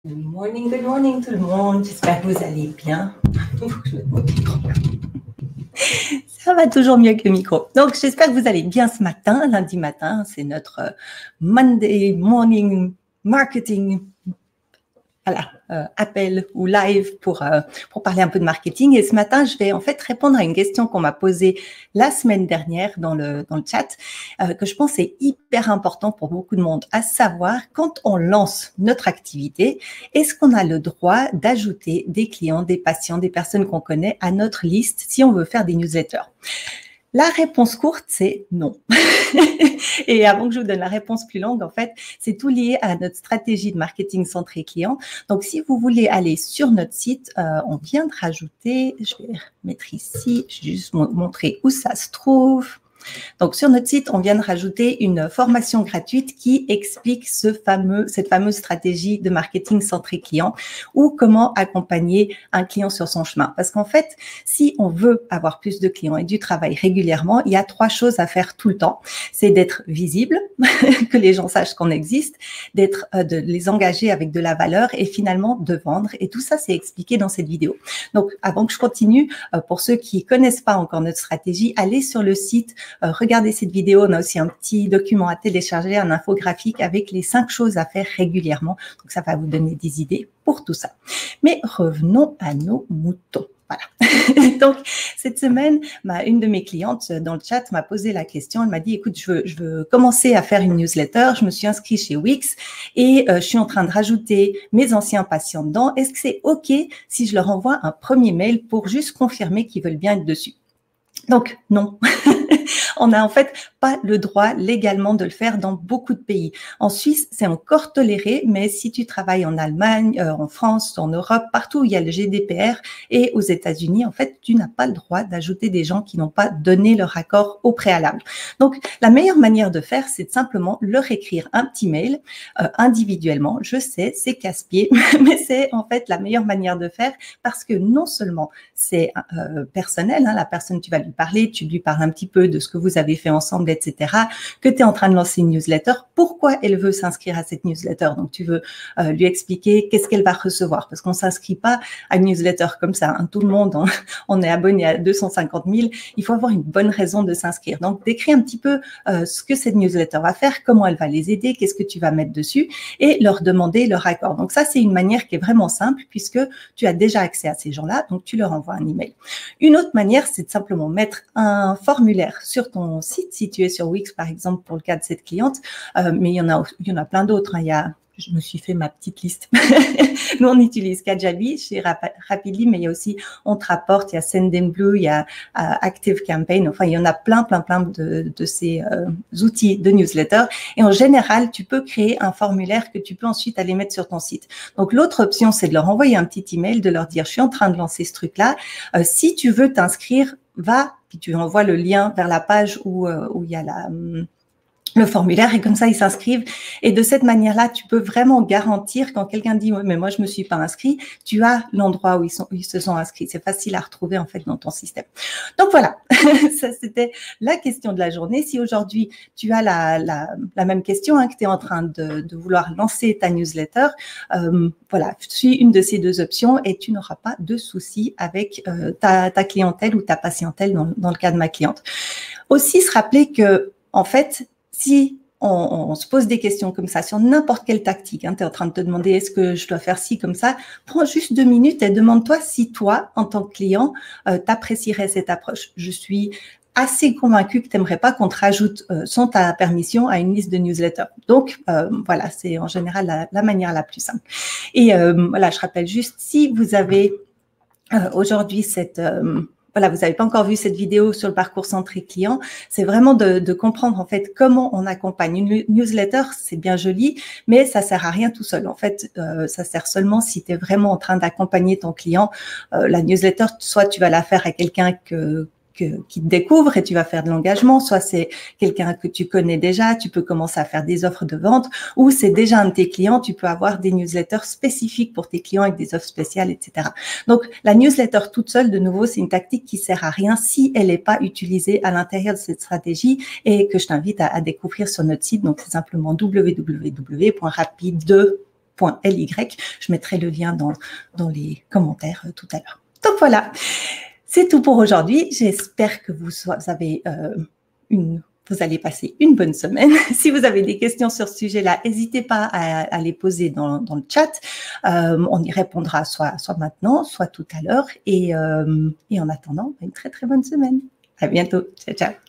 Good morning tout le monde. J'espère que vous allez bien. Ça va toujours mieux que le micro. Donc, j'espère que vous allez bien ce matin, lundi matin. C'est notre Monday morning marketing appel ou live pour parler un peu de marketing. Et ce matin, je vais en fait répondre à une question qu'on m'a posée la semaine dernière dans le chat, que je pense est hyper important pour beaucoup de monde, à savoir, quand on lance notre activité, est-ce qu'on a le droit d'ajouter des clients, des patients, des personnes qu'on connaît à notre liste si on veut faire des newsletters? La réponse courte, c'est non. Et avant que je vous donne la réponse plus longue, en fait, c'est tout lié à notre stratégie de marketing centré client. Donc, si vous voulez aller sur notre site, on vient de rajouter, je vais mettre ici, je vais juste montrer où ça se trouve. Donc, sur notre site, on vient de rajouter une formation gratuite qui explique cette fameuse stratégie de marketing centré client ou comment accompagner un client sur son chemin. Parce qu'en fait, si on veut avoir plus de clients et du travail régulièrement, il y a 3 choses à faire tout le temps. C'est d'être visible, que les gens sachent qu'on existe, de les engager avec de la valeur et finalement de vendre. Et tout ça, c'est expliqué dans cette vidéo. Donc, avant que je continue, pour ceux qui connaissent pas encore notre stratégie, allez sur le site, regardez cette vidéo. On a aussi un petit document à télécharger, un infographique avec les 5 choses à faire régulièrement. Donc, ça va vous donner des idées pour tout ça. Mais revenons à nos moutons. Voilà. Donc, cette semaine, une de mes clientes dans le chat m'a posé la question. Elle m'a dit, écoute, je veux commencer à faire une newsletter. Je me suis inscrite chez Wix et je suis en train de rajouter mes anciens patients dedans. Est-ce que c'est OK si je leur envoie un premier mail pour juste confirmer qu'ils veulent bien être dessus? Donc, non. On n'a en fait pas le droit légalement de le faire dans beaucoup de pays. En Suisse, c'est encore toléré, mais si tu travailles en Allemagne, en France, en Europe, partout où il y a le GDPR et aux États-Unis, en fait, tu n'as pas le droit d'ajouter des gens qui n'ont pas donné leur accord au préalable. Donc, la meilleure manière de faire, c'est de simplement leur écrire un petit mail individuellement. Je sais, c'est casse-pied, mais c'est en fait la meilleure manière de faire parce que non seulement c'est personnel, la personne, tu vas lui parler, tu lui parles un petit peu de ce que vous avez fait ensemble, etc., que tu es en train de lancer une newsletter, pourquoi elle veut s'inscrire à cette newsletter. Donc, tu veux lui expliquer qu'est-ce qu'elle va recevoir, parce qu'on ne s'inscrit pas à une newsletter comme ça. Tout le monde, on est abonné à 250 000. Il faut avoir une bonne raison de s'inscrire. Donc, décrire un petit peu ce que cette newsletter va faire, comment elle va les aider, qu'est-ce que tu vas mettre dessus et leur demander leur accord. Donc, ça, c'est une manière qui est vraiment simple puisque tu as déjà accès à ces gens-là, donc tu leur envoies un email. Une autre manière, c'est de simplement mettre un formulaire sur ton site, si tu es sur Wix, par exemple, pour le cas de cette cliente, mais il y en a plein d'autres. Je me suis fait ma petite liste. Nous, on utilise Kajabi chez Rapidly, mais il y a aussi On Te Rapporte, il y a Sendinblue, il y a Active Campaign. Enfin, il y en a plein de ces outils de newsletter. Et en général, tu peux créer un formulaire que tu peux ensuite aller mettre sur ton site. Donc, l'autre option, c'est de leur envoyer un petit email, de leur dire, je suis en train de lancer ce truc-là. Si tu veux t'inscrire, va, puis tu envoies le lien vers la page où il y a le formulaire et comme ça, ils s'inscrivent. Et de cette manière-là, tu peux vraiment garantir quand quelqu'un dit « mais moi, je me suis pas inscrit », tu as l'endroit où ils se sont inscrits. C'est facile à retrouver en fait dans ton système. Donc voilà, ça c'était la question de la journée. Si aujourd'hui, tu as la même question, que tu es en train de vouloir lancer ta newsletter, voilà, suis une de ces 2 options et tu n'auras pas de soucis avec ta clientèle ou ta patientèle dans le cas de ma cliente. Aussi, se rappeler que, en fait, si on se pose des questions comme ça sur n'importe quelle tactique, tu es en train de te demander est-ce que je dois faire ci comme ça, prends juste 2 minutes et demande-toi si toi, en tant que client, t'apprécierais cette approche. Je suis assez convaincue que tu n'aimerais pas qu'on te rajoute sans ta permission à une liste de newsletters. Donc, voilà, c'est en général la manière la plus simple. Et voilà, je rappelle juste, si vous avez aujourd'hui voilà, vous n'avez pas encore vu cette vidéo sur le parcours centré client, c'est vraiment de comprendre en fait comment on accompagne. Une newsletter, c'est bien joli, mais ça sert à rien tout seul. En fait, ça sert seulement si tu es vraiment en train d'accompagner ton client. La newsletter, soit tu vas la faire à quelqu'un qui te découvre et tu vas faire de l'engagement, soit c'est quelqu'un que tu connais déjà, tu peux commencer à faire des offres de vente, ou c'est déjà un de tes clients, tu peux avoir des newsletters spécifiques pour tes clients avec des offres spéciales, etc. Donc, la newsletter toute seule, de nouveau, c'est une tactique qui sert à rien si elle n'est pas utilisée à l'intérieur de cette stratégie et que je t'invite à découvrir sur notre site. Donc, c'est simplement www.rapide2 Je mettrai le lien dans les commentaires tout à l'heure. Donc voilà, c'est tout pour aujourd'hui. J'espère que vous allez passer une bonne semaine. Si vous avez des questions sur ce sujet-là, n'hésitez pas à les poser dans le chat. On y répondra soit maintenant, soit tout à l'heure. Et en attendant, une très, très bonne semaine. À bientôt. Ciao, ciao.